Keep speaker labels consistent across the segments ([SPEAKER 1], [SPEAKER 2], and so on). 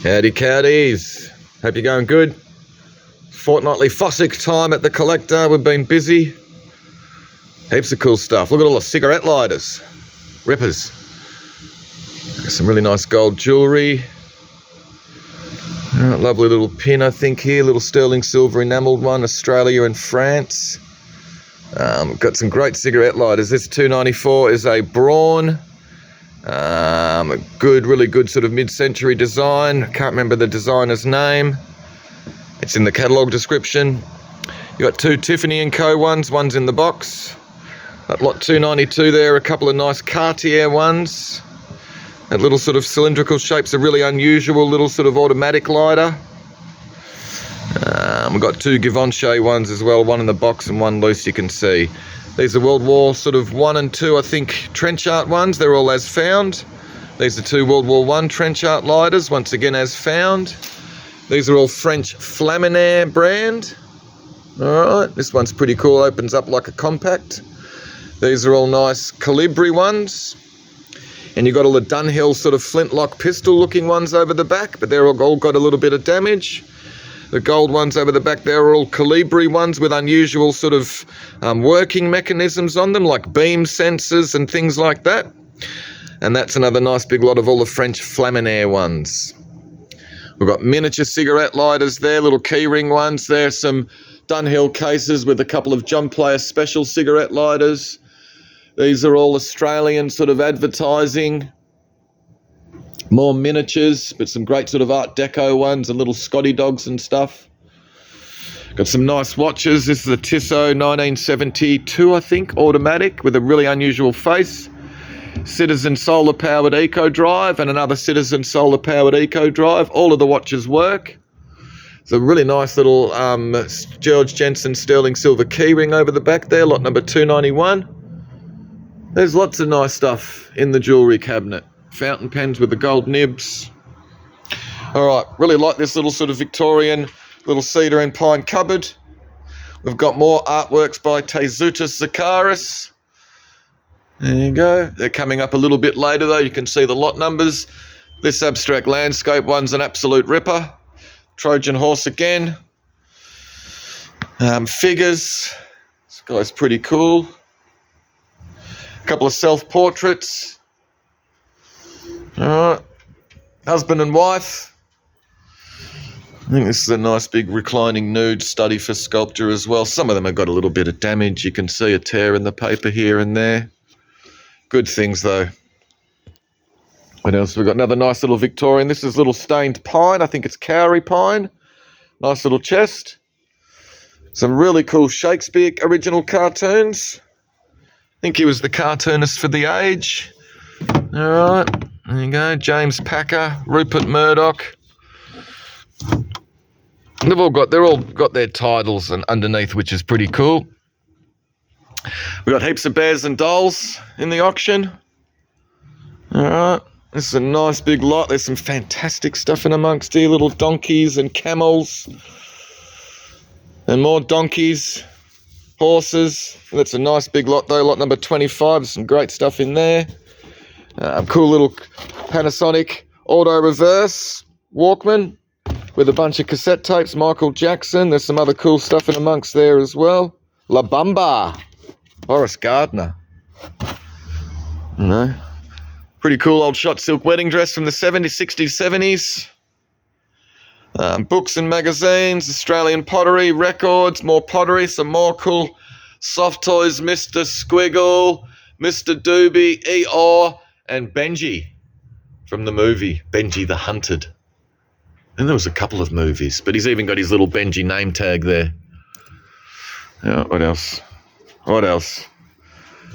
[SPEAKER 1] Howdy cowdies. Hope you're going good. Fortnightly Fossick time at the collector. We've been busy. Heaps of cool stuff. Look at all the cigarette lighters. Rippers. Some really nice gold jewellery. Lovely little pin, I think, here. Little sterling silver enamelled one. Australia and France. Got some great cigarette lighters. This 294 is a Braun. A good, really good sort of mid-century design. I can't remember the designer's name. It's in the catalogue description. You got two Tiffany & Co. ones. One's in the box. That lot 292 there. A couple of nice Cartier ones. That little sort of cylindrical shape's a really unusual little sort of automatic lighter. We've got two Givenchy ones as well. One in the box and one loose, you can see. These are World War sort of 1 and 2, I think, Trenchard ones. They're all as found. These are two World War 1 Trenchard lighters, once again as found. These are all French Flaminaire brand. Alright, this one's pretty cool, opens up like a compact. These are all nice Calibri ones. And you've got all the Dunhill sort of flintlock pistol looking ones over the back, but they're all got a little bit of damage. The gold ones over the back there are all Calibri ones with unusual sort of working mechanisms on them, like beam sensors and things like that. And that's another nice big lot of all the French Flaminaire ones. We've got miniature cigarette lighters there, little keyring ones there, some Dunhill cases with a couple of Jump Player special cigarette lighters. These are all Australian sort of advertising. More miniatures, but some great sort of Art Deco ones and little Scotty dogs and stuff. Got some nice watches. This is a Tissot 1972, I think, automatic with a really unusual face. Citizen solar powered eco drive and another Citizen solar powered eco drive. All of the watches work. It's a really nice little George Jensen sterling silver keyring over the back there, lot number 291. There's lots of nice stuff in the jewellery cabinet. Fountain pens with the gold nibs. Alright, really like this little sort of Victorian little cedar and pine cupboard. We've got more artworks by Tezutas Zakaris. There you go. They're coming up a little bit later though. You can see the lot numbers. This abstract landscape one's an absolute ripper. Trojan horse again. Figures. This guy's pretty cool. A couple of self-portraits. Alright, husband and wife. I think this is a nice big reclining nude study for sculpture as well. Some of them have got a little bit of damage. You can see a tear in the paper here and there. Good things though. What else? We've got another nice little Victorian. This is little stained pine. I think it's Cowrie pine. Nice little chest. Some really cool Shakespeare original cartoons. I think he was the cartoonist for the age. Alright. There you go, James Packer, Rupert Murdoch. They're all got their titles and underneath, which is pretty cool. We've got heaps of bears and dolls in the auction. Alright, this is a nice big lot. There's some fantastic stuff in amongst here, little donkeys and camels. And more donkeys, horses. That's a nice big lot though, lot number 25. There's some great stuff in there. Cool little Panasonic auto reverse Walkman with a bunch of cassette tapes, Michael Jackson. There's some other cool stuff in amongst there as well. La Bamba, Horace Gardner. You know, pretty cool old shot silk wedding dress from the 70s, 60s, 70s. Books and magazines, Australian pottery, records, more pottery, some more cool soft toys, Mr. Squiggle, Mr. Doobie, Eeyore, and Benji from the movie Benji the Hunted. And there was a couple of movies, but he's even got his little Benji name tag there. Yeah, what else? What else?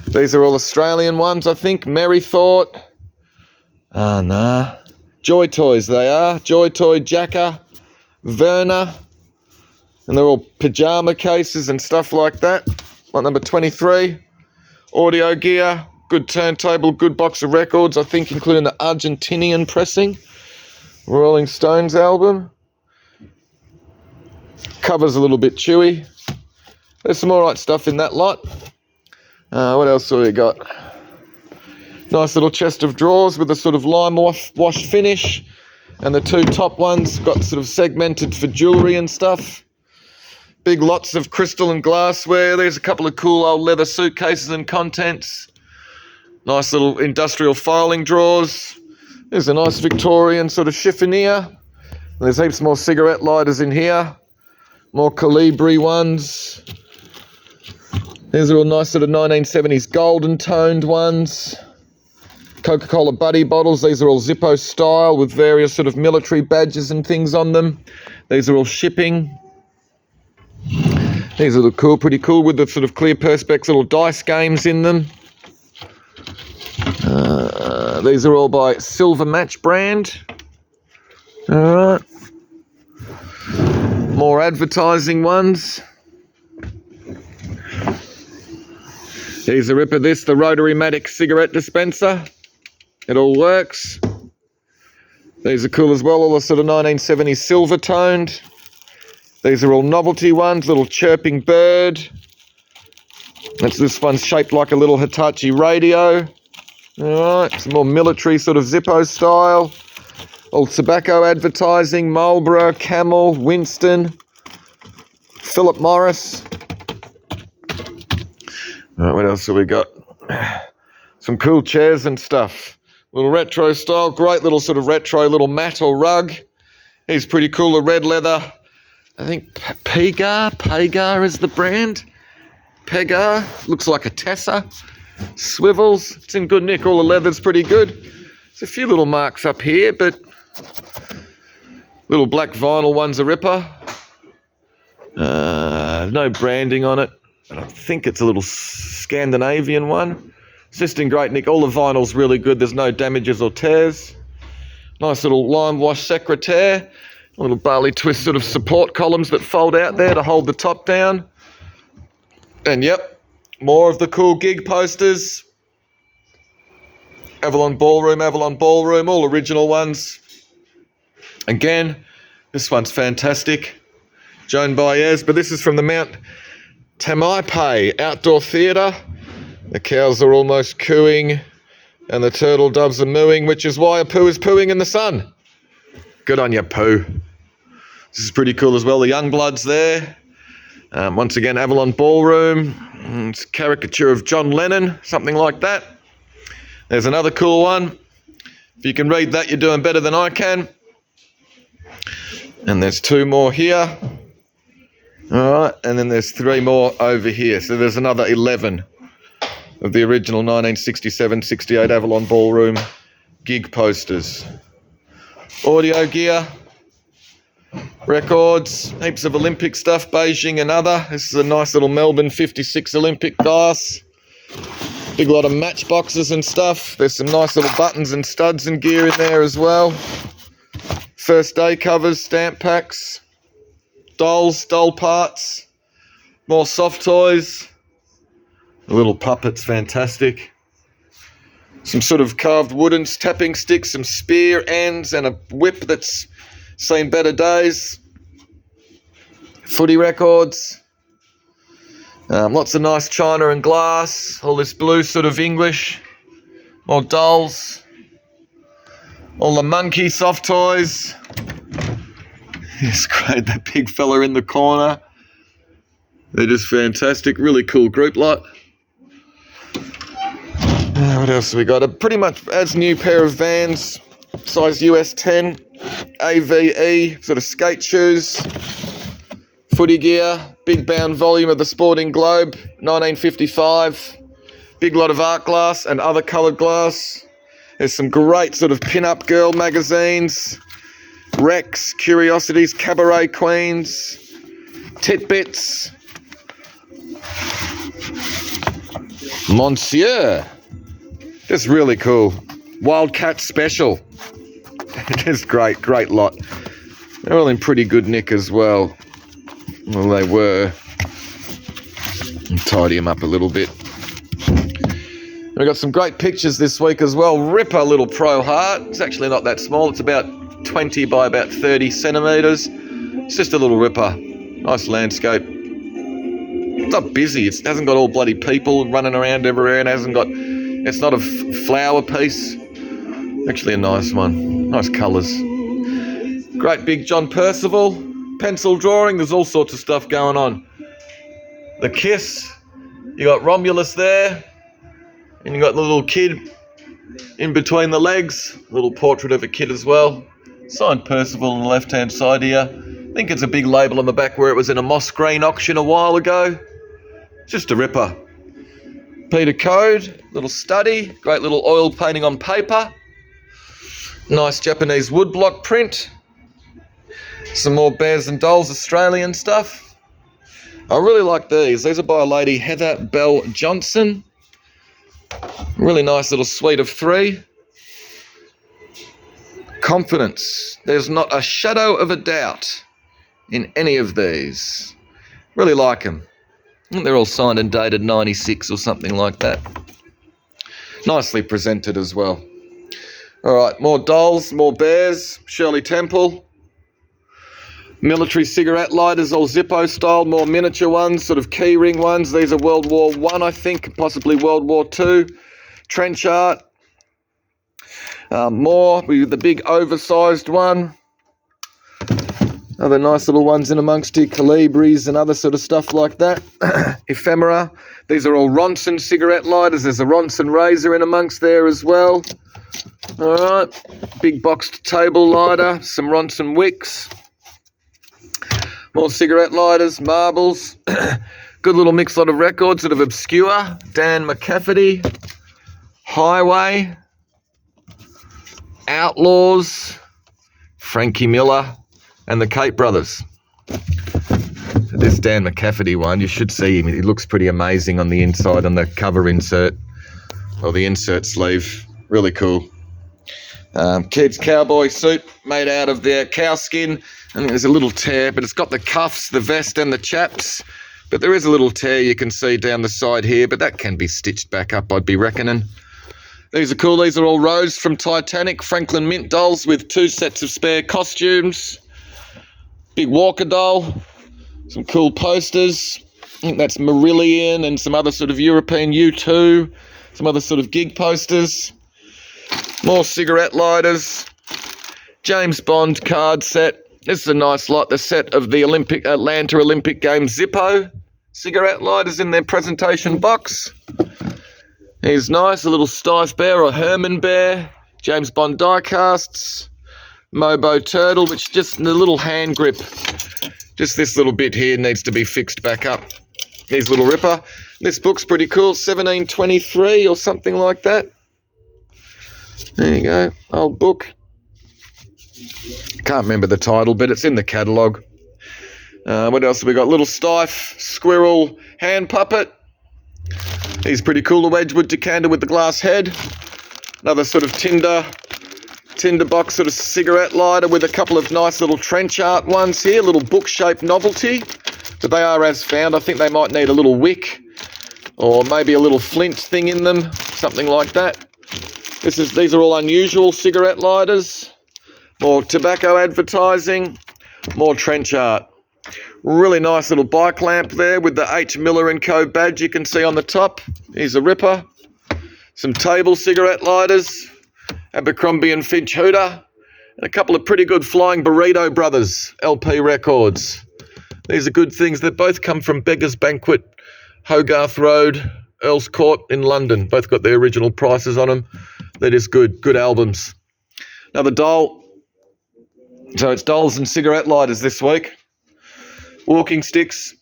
[SPEAKER 1] These are all Australian ones, I think. Merry Thought. Nah. Joy Toys they are. Joy Toy Jacker. Verna. And they're all pyjama cases and stuff like that. Lot number 23. Audio gear. Good turntable, good box of records, I think, including the Argentinian pressing. Rolling Stones album. Cover's a little bit chewy. There's some alright stuff in that lot. What else have we got? Nice little chest of drawers with a sort of lime wash finish. And the two top ones got sort of segmented for jewellery and stuff. Big lots of crystal and glassware. There's a couple of cool old leather suitcases and contents. Nice little industrial filing drawers. There's a nice Victorian sort of chiffonier. There's heaps more cigarette lighters in here. More Calibri ones. There's a real nice sort of 1970s golden toned ones. Coca-Cola Buddy bottles. These are all Zippo style with various sort of military badges and things on them. These are all shipping. These are cool, pretty cool with the sort of clear perspex little dice games in them. These are all by Silver Match brand. Alright. More advertising ones. Here's a rip of this, the Rotary Matic cigarette dispenser. It all works. These are cool as well, all the sort of 1970s silver toned. These are all novelty ones, little chirping bird. This one's shaped like a little Hitachi radio. Alright, some more military sort of Zippo style. Old tobacco advertising, Marlboro, Camel, Winston, Philip Morris. Alright, what else have we got? Some cool chairs and stuff. Little retro style, great little sort of retro little mat or rug. He's pretty cool, a red leather. I think Pagar is the brand. Pagar, looks like a Tessa. Swivels, it's in good nick, all the leather's pretty good. There's a few little marks up here, but little black vinyl one's a ripper. No branding on it. I think it's a little Scandinavian one. It's just in great nick, all the vinyl's really good, there's no damages or tears. Nice little lime wash secretaire. Little barley twist sort of support columns that fold out there to hold the top down. And yep, more of the cool gig posters. Avalon Ballroom, all original ones. Again, this one's fantastic. Joan Baez, but this is from the Mount Tamalpais Outdoor Theatre. The cows are almost cooing and the turtle doves are mooing, which is why a poo is pooing in the sun. Good on you, poo. This is pretty cool as well. The Youngbloods there. Once again, Avalon Ballroom. It's a caricature of John Lennon, something like that. There's another cool one. If you can read that, you're doing better than I can. And there's two more here. All right, and then there's three more over here. So there's another 11 of the original 1967-68 Avalon Ballroom gig posters. Audio gear, records, heaps of Olympic stuff, Beijing and other. This is a nice little Melbourne 56 Olympic dice. Big lot of matchboxes and stuff. There's some nice little buttons and studs and gear in there as well. First day covers, stamp packs, dolls, doll parts, more soft toys. The little puppet's fantastic. Some sort of carved wooden tapping sticks, some spear ends and a whip that's seen better days. Footy records. Lots of nice china and glass. All this blue sort of English. More dolls. All the monkey soft toys. It's great, that big fella in the corner. They're just fantastic. Really cool group lot. What else have we got? A pretty much as new pair of Vans, size US 10, AVE, sort of skate shoes, footy gear, big bound volume of the Sporting Globe, 1955, big lot of art glass and other coloured glass. There's some great sort of pin-up girl magazines, Rex, Curiosities, Cabaret Queens, Titbits, Monsieur. Just really cool. Wildcat Special. Just great lot. They're all in pretty good nick as well. Well, they were. I'll tidy them up a little bit. We've got some great pictures this week as well. Ripper little Pro Heart. It's actually not that small. It's about 20 by about 30 centimetres. It's just a little ripper. Nice landscape. It's not busy. It hasn't got all bloody people running around everywhere and hasn't got... It's not a flower piece. Actually a nice one. Nice colours. Great big John Percival. Pencil drawing. There's all sorts of stuff going on. The Kiss. You got Romulus there. And you got the little kid in between the legs. Little portrait of a kid as well. Signed Percival on the left-hand side here. I think it's a big label on the back where it was in a moss green auction a while ago. Just a ripper. Peter Code, little study, great little oil painting on paper. Nice Japanese woodblock print. Some more Bears and Dolls Australian stuff. I really like these. These are by a lady, Heather Bell Johnson. Really nice little suite of 3. Confidence. There's not a shadow of a doubt in any of these. Really like them. I think they're all signed and dated 96 or something like that. Nicely presented as well. All right, more dolls, more bears. Shirley Temple. Military cigarette lighters, all Zippo style, more miniature ones, sort of key ring ones. These are World War I think, possibly World War II. Trench art. More with the big oversized one. Other nice little ones in amongst here, Calibris and other sort of stuff like that. Ephemera. These are all Ronson cigarette lighters. There's a Ronson razor in amongst there as well. All right. Big boxed table lighter. Some Ronson wicks. More cigarette lighters, marbles. Good little mixed lot of records, sort of obscure. Dan McCafferty. Highway. Outlaws. Frankie Miller. And the Cape Brothers. This Dan McCafferty one, you should see him. He looks pretty amazing on the inside, on the cover insert, or the insert sleeve. Really cool. Kid's cowboy suit made out of their cow skin. And there's a little tear, but it's got the cuffs, the vest, and the chaps. But there is a little tear you can see down the side here, but that can be stitched back up, I'd be reckoning. These are cool. These are all Rose from Titanic. Franklin Mint dolls with 2 sets of spare costumes. Big Walker doll, some cool posters. I think that's Marillion and some other sort of European U2, some other sort of gig posters. More cigarette lighters. James Bond card set. This is a nice lot. The set of the Atlanta Olympic Games Zippo cigarette lighters in their presentation box. Here's nice, a little Steiff bear or Herman bear. James Bond die casts. Mobo turtle, which just the little hand grip, just this little bit here needs to be fixed back up. Here's a little ripper. This book's pretty cool, 1723 or something like that. There you go, old book. Can't remember the title, but it's in the catalogue. What else have we got? Little Steiff squirrel hand puppet. He's pretty cool, a Wedgwood decanter with the glass head. Another sort of tinder box sort of cigarette lighter with a couple of nice little trench art ones here, little book-shaped novelty, but they are as found. I think they might need a little wick or maybe a little flint thing in them, something like that. These are all unusual cigarette lighters. More tobacco advertising, more trench art. Really nice little bike lamp there with the H. Miller & Co. badge you can see on the top. Here's a ripper. Some table cigarette lighters. Abercrombie and Finch Hooter, and a couple of pretty good Flying Burrito Brothers LP records. These are good things. They both come from Beggar's Banquet, Hogarth Road, Earl's Court in London. Both got their original prices on them. They're just good albums. Another doll. So it's dolls and cigarette lighters this week. Walking sticks.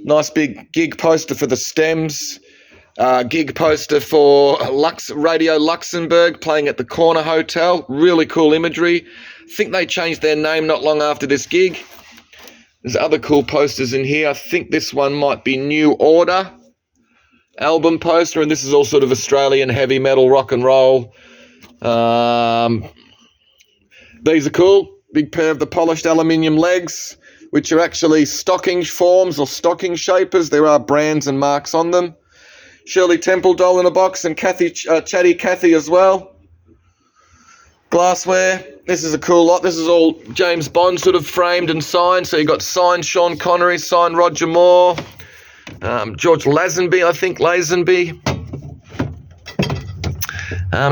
[SPEAKER 1] Nice big gig poster for the Stems. Gig poster for Radio Luxembourg playing at the Corner Hotel. Really cool imagery. I think they changed their name not long after this gig. There's other cool posters in here. I think this one might be New Order album poster, and this is all sort of Australian heavy metal, rock and roll. These are cool. Big pair of the polished aluminium legs, which are actually stocking forms or stocking shapers. There are brands and marks on them. Shirley Temple doll in a box, and Chatty Cathy as well. Glassware. This is a cool lot. This is all James Bond sort of framed and signed. So you got signed Sean Connery, signed Roger Moore, George Lazenby, I think Lazenby.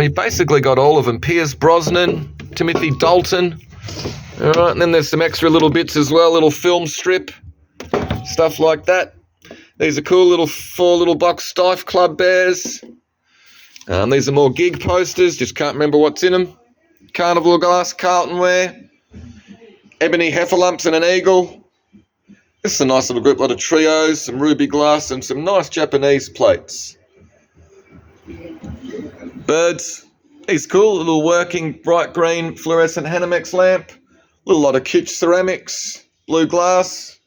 [SPEAKER 1] You basically got all of them. Pierce Brosnan, Timothy Dalton. All right, and then there's some extra little bits as well, little film strip, stuff like that. These are cool little 4 little box Stife Club bears. These are more gig posters, just can't remember what's in them. Carnival glass, Carlton ware, ebony heffalumps and an eagle. This is a nice little group, lot of trios, some ruby glass and some nice Japanese plates. Birds, he's cool, a little working bright green fluorescent Hanamex lamp. Little lot of kitsch ceramics, blue glass.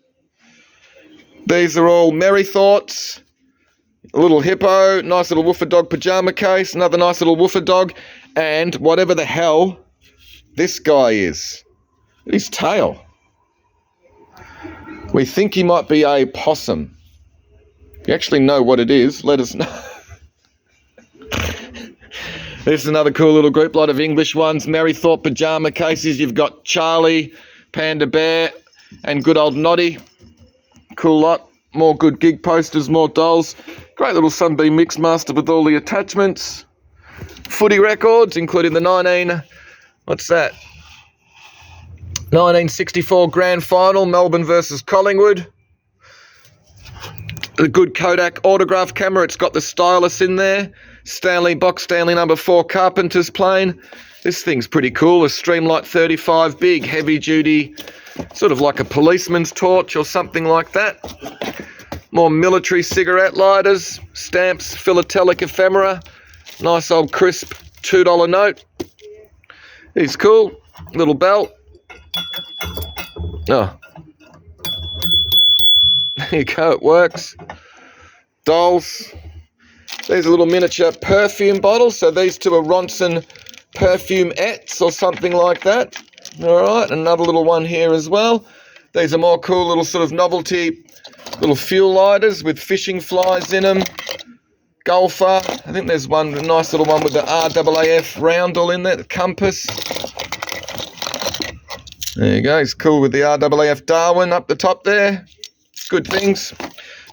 [SPEAKER 1] These are all Merry Thoughts. A little hippo, nice little woofer dog pajama case, another nice little woofer dog, and whatever the hell this guy is. His tail. We think he might be a possum. If you actually know what it is, let us know. This is another cool little group, lot of English ones. Merry Thought pajama cases. You've got Charlie, Panda Bear, and good old Noddy. Cool lot. More good gig posters, more dolls. Great little Sunbeam Mixmaster with all the attachments. Footy records, including the 1964 Grand Final, Melbourne versus Collingwood. A good Kodak autograph camera. It's got the stylus in there. Stanley number 4 Carpenter's plane. This thing's pretty cool. A Streamlight 35, big, heavy-duty, sort of like a policeman's torch or something like that. More military cigarette lighters, stamps, philatelic ephemera. Nice old crisp $2 note. He's cool. Little belt. Oh. There you go, it works. Dolls. These are little miniature perfume bottles. So these two are Ronson Perfumettes or something like that. All right, another little one here as well. These are more cool little sort of novelty little fuel lighters with fishing flies in them. Golfer. I think there's one, a nice little one with the RAAF roundel in there, the compass. There you go, it's cool with the RAAF Darwin up the top there. Good things.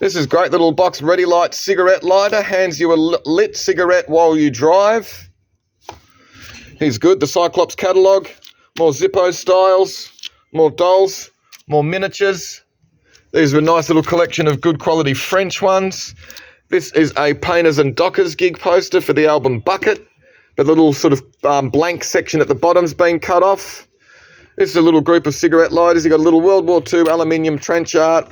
[SPEAKER 1] This is great little box Ready Light cigarette lighter. Hands you a lit cigarette while you drive. He's good. The Cyclops catalogue. More Zippo styles. More dolls. More miniatures. These are a nice little collection of good quality French ones. This is a Painters and Dockers gig poster for the album Bucket. The little sort of blank section at the bottom's been cut off. This is a little group of cigarette lighters. You've got a little World War II aluminium trench art.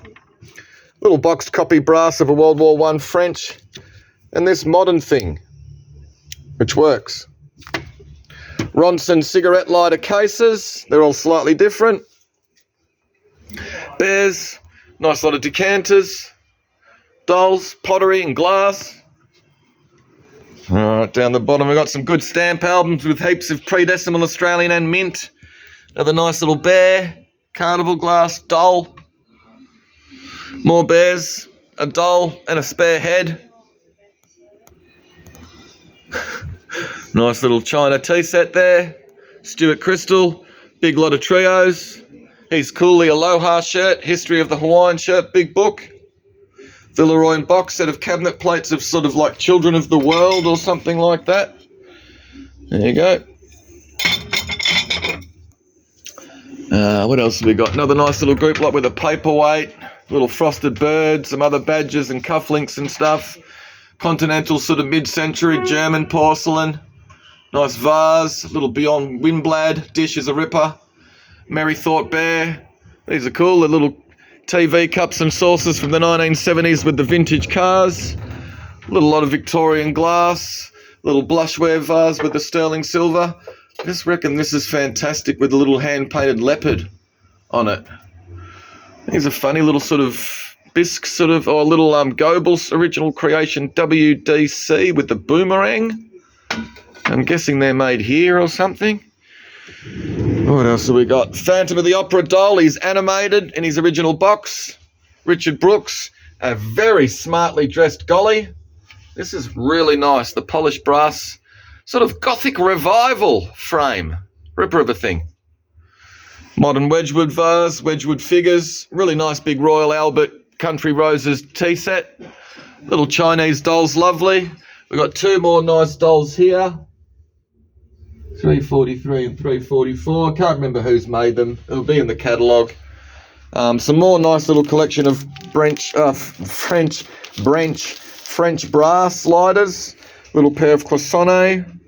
[SPEAKER 1] Little boxed copy brass of a World War I French. And this modern thing, which works. Ronson cigarette lighter cases. They're all slightly different. Bears. Nice lot of decanters. Dolls, pottery and glass. All right, down the bottom we've got some good stamp albums with heaps of pre-decimal Australian and mint. Another nice little bear, carnival glass, doll. More bears, a doll and a spare head. Nice little China tea set there. Stuart Crystal, big lot of trios. He's cool, the Aloha shirt, History of the Hawaiian shirt, big book. Villeroy box set of cabinet plates of sort of like Children of the World or something like that. There you go. What else have we got? Another nice little group lot with a paperweight, little frosted birds, some other badges and cufflinks and stuff. Continental sort of mid-century German porcelain. Nice vase, little Beyond Windblad, dish is a ripper. Merry Thought bear. These are cool, the little TV cups and saucers from the 1970s with the vintage cars. Little lot of Victorian glass. Little blushware vase with the sterling silver. I just reckon this is fantastic with a little hand-painted leopard on it. These are funny little sort of bisque sort of, or little Goebbels original creation WDC with the boomerang. I'm guessing they're made here or something. What else have we got? Phantom of the Opera doll. He's animated in his original box. Richard Brooks, a very smartly dressed Golly. This is really nice. The polished brass, sort of Gothic revival frame. Ripper of a thing. Modern Wedgwood vase, Wedgwood figures. Really nice big Royal Albert Country Roses tea set. Little Chinese dolls, lovely. We've got two more nice dolls here. 343 and 344. I can't remember who's made them. It'll be in the catalogue. Some more nice little collection of French brass sliders. Little pair of cloisonnés.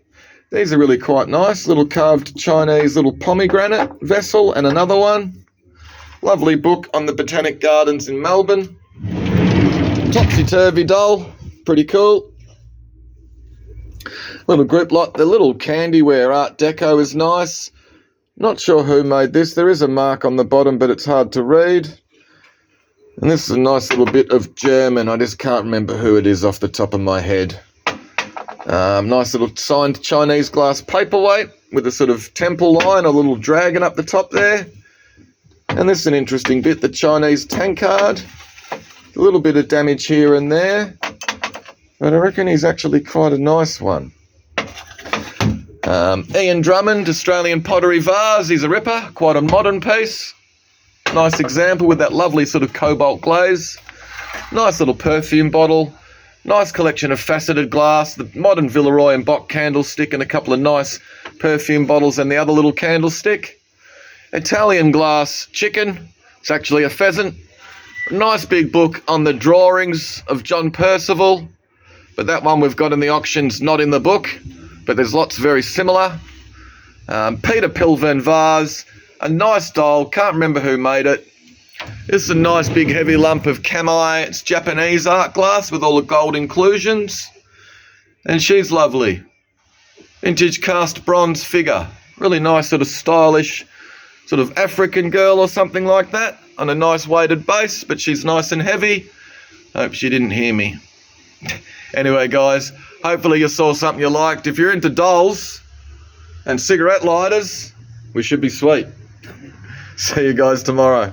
[SPEAKER 1] These are really quite nice. Little carved Chinese little pomegranate vessel and another one. Lovely book on the Botanic Gardens in Melbourne. Topsy-turvy doll. Pretty cool. Little group lot. The little Candyware Art Deco is nice. Not sure who made this. There is a mark on the bottom, but it's hard to read. And this is a nice little bit of German. I just can't remember who it is off the top of my head. Nice little signed Chinese glass paperweight with a sort of temple line, a little dragon up the top there. And this is an interesting bit, the Chinese tankard. A little bit of damage here and there, but I reckon he's actually quite a nice one. Ian Drummond, Australian pottery vase. He's a ripper, quite a modern piece. Nice example with that lovely sort of cobalt glaze. Nice little perfume bottle. Nice collection of faceted glass, the modern Villeroy and Bock candlestick and a couple of nice perfume bottles and the other little candlestick. Italian glass chicken. It's actually a pheasant. A nice big book on the drawings of John Percival. But that one we've got in the auctions, not in the book. But there's lots very similar. Peter Pilvern vase. A nice doll. Can't remember who made it. This is a nice big heavy lump of Kamai. It's Japanese art glass with all the gold inclusions. And she's lovely. Vintage cast bronze figure. Really nice sort of stylish sort of African girl or something like that. On a nice weighted base, but she's nice and heavy. Hope she didn't hear me. Anyway, guys, hopefully you saw something you liked. If you're into dolls and cigarette lighters, we should be sweet. See you guys tomorrow.